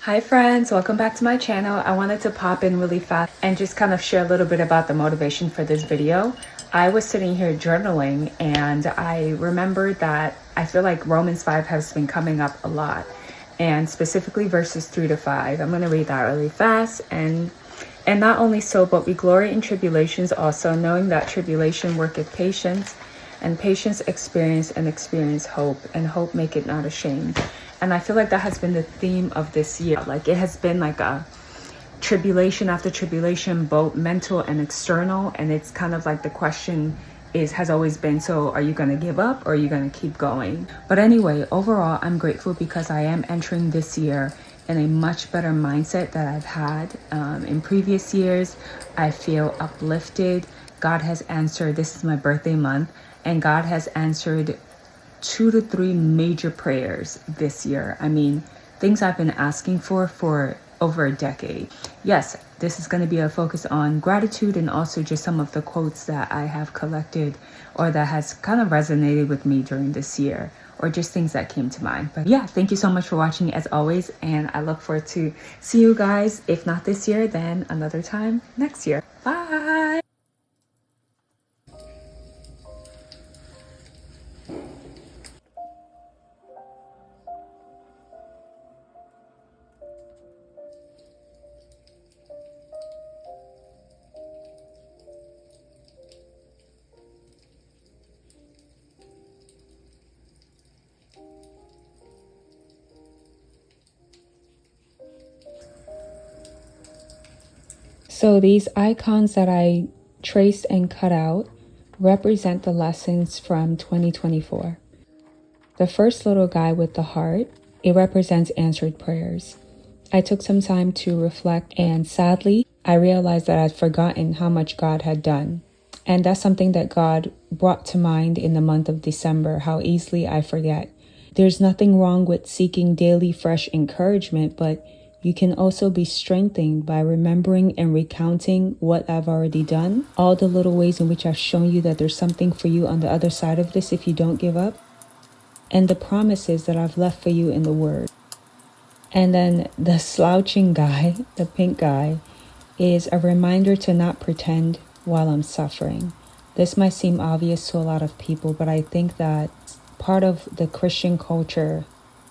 Hi friends, welcome back to my channel. I wanted to pop in really fast and just kind of share a little bit about the motivation for this video. I was sitting here journaling and I remembered that I feel like Romans 5 has been coming up a lot, and specifically verses 3 to 5. I'm going to read that really fast. And not only so, but we glory in tribulations also, knowing that tribulation worketh patience, and patience experience, and experience hope, and hope make it not ashamed. And I feel like that has been the theme of this year. Like it has been like a tribulation after tribulation, both mental and external. And it's kind of like the question has always been, so are you going to give up or are you going to keep going? But anyway, overall, I'm grateful because I am entering this year in a much better mindset that I've had in previous years. I feel uplifted. God has answered. This is my birthday month, and God has answered 2 to 3 major prayers this year. I mean, things I've been asking for over a decade. Yes, this is going to be a focus on gratitude and also just some of the quotes that I have collected or that has kind of resonated with me during this year, or just things that came to mind. But yeah, thank you so much for watching as always, and I look forward to see you guys, if not this year, then another time next year. Bye. So these icons that I traced and cut out represent the lessons from 2024. The first little guy with the heart, it represents answered prayers. I took some time to reflect, and sadly, I realized that I'd forgotten how much God had done. And that's something that God brought to mind in the month of December, how easily I forget. There's nothing wrong with seeking daily fresh encouragement, but you can also be strengthened by remembering and recounting what I've already done, all the little ways in which I've shown you that there's something for you on the other side of this if you don't give up, and the promises that I've left for you in the Word. And then the slouching guy, the pink guy, is a reminder to not pretend while I'm suffering. This might seem obvious to a lot of people, but I think that part of the Christian culture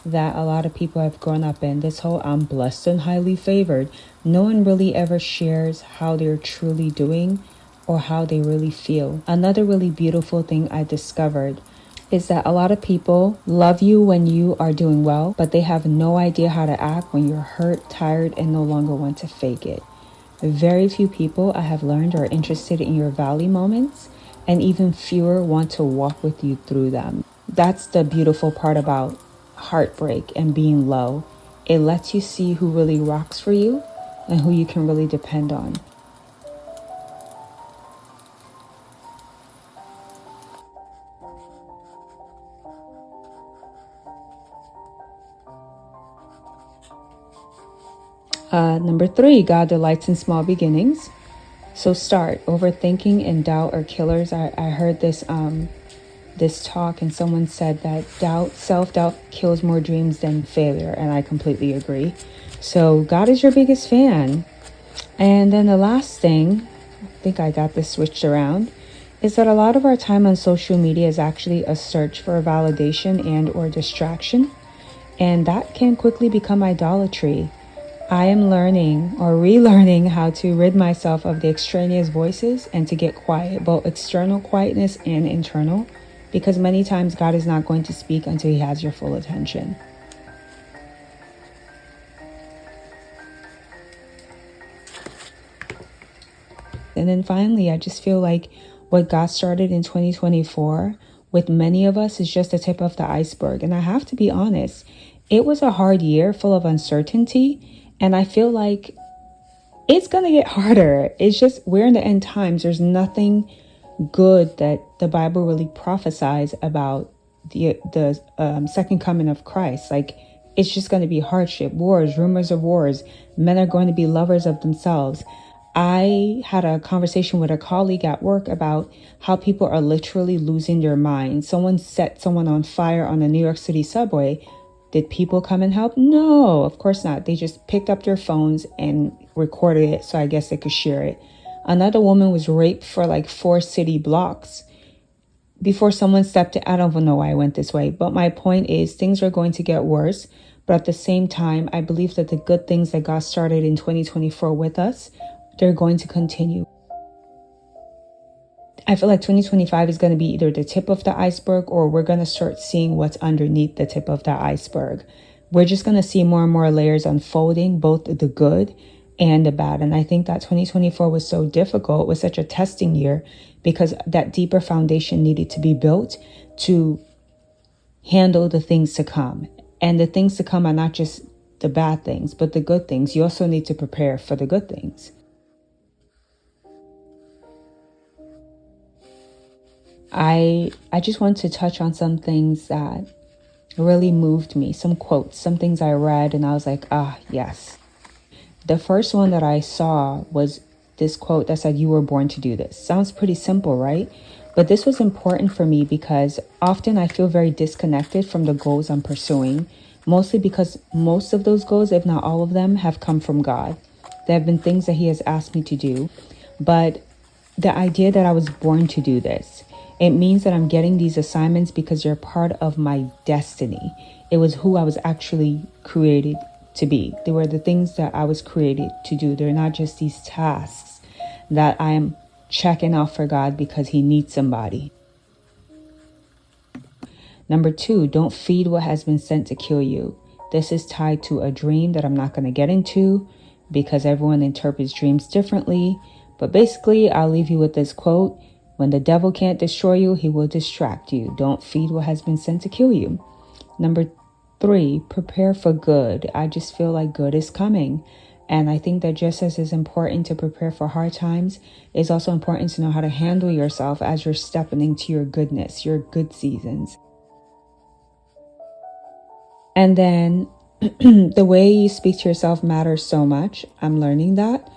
that a lot of people have grown up in, this whole I'm blessed and highly favored, no one really ever shares how they're truly doing or how they really feel. Another really beautiful thing I discovered is that a lot of people love you when you are doing well, but they have no idea how to act when you're hurt, tired, and no longer want to fake it. Very few people, I have learned, are interested in your valley moments, and even fewer want to walk with you through them. That's the beautiful part about heartbreak and being low. It lets you see who really rocks for you and who you can really depend on. Number 3, God delights in small beginnings. So start. Overthinking and doubt are killers. I heard this talk, and someone said that self-doubt kills more dreams than failure, and I completely agree. So God is your biggest fan. And then the last thing, I think I got this switched around, is that a lot of our time on social media is actually a search for validation and or distraction, and that can quickly become idolatry. I am learning or relearning how to rid myself of the extraneous voices and to get quiet, both external quietness and internal, because many times God is not going to speak until He has your full attention. And then finally, I just feel like what God started in 2024 with many of us is just the tip of the iceberg. And I have to be honest, it was a hard year full of uncertainty. And I feel like it's going to get harder. It's just, we're in the end times. There's nothing good that the Bible really prophesies about the second coming of Christ. Like, it's just going to be hardship, wars, rumors of wars. Men are going to be lovers of themselves. I had a conversation with a colleague at work about how people are literally losing their minds. Someone set someone on fire on the New York City subway Did people come and help? No, of course not. They just picked up their phones and recorded it, so I guess they could share it. Another woman was raped for like 4 city blocks before someone stepped in. I don't even know why I went this way, but my point is things are going to get worse. But at the same time, I believe that the good things that God started in 2024 with us, they're going to continue. I feel like 2025 is going to be either the tip of the iceberg, or we're going to start seeing what's underneath the tip of the iceberg. We're just going to see more and more layers unfolding, both the good and the bad. And I think that 2024 was so difficult, was such a testing year, because that deeper foundation needed to be built to handle the things to come. And the things to come are not just the bad things, but the good things. You also need to prepare for the good things. I just want to touch on some things that really moved me, some quotes, some things I read, and I was like, yes. The first one that I saw was this quote that said, "You were born to do this." Sounds pretty simple, right? But this was important for me because often I feel very disconnected from the goals I'm pursuing, mostly because most of those goals, if not all of them, have come from God. There have been things that He has asked me to do, but the idea that I was born to do this, it means that I'm getting these assignments because they're part of my destiny. It was who I was actually created to be. They were the things that I was created to do. They're not just these tasks that I'm checking off for God because He needs somebody. Number 2, don't feed what has been sent to kill you. This is tied to a dream that I'm not going to get into because everyone interprets dreams differently. But basically, I'll leave you with this quote. When the devil can't destroy you, he will distract you. Don't feed what has been sent to kill you. Number 3, prepare for good. I just feel like good is coming. And I think that just as it's important to prepare for hard times, it's also important to know how to handle yourself as you're stepping into your goodness, your good seasons. And then the way you speak to yourself matters so much. I'm learning that.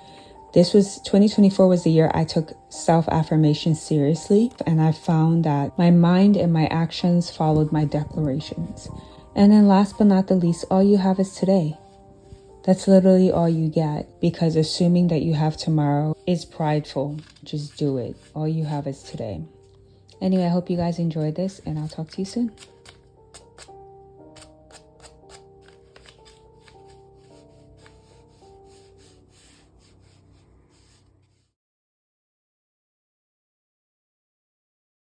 2024 was the year I took self-affirmation seriously, and I found that my mind and my actions followed my declarations. And then last but not the least, all you have is today. That's literally all you get, because assuming that you have tomorrow is prideful. Just do it. All you have is today. Anyway, I hope you guys enjoyed this, and I'll talk to you soon.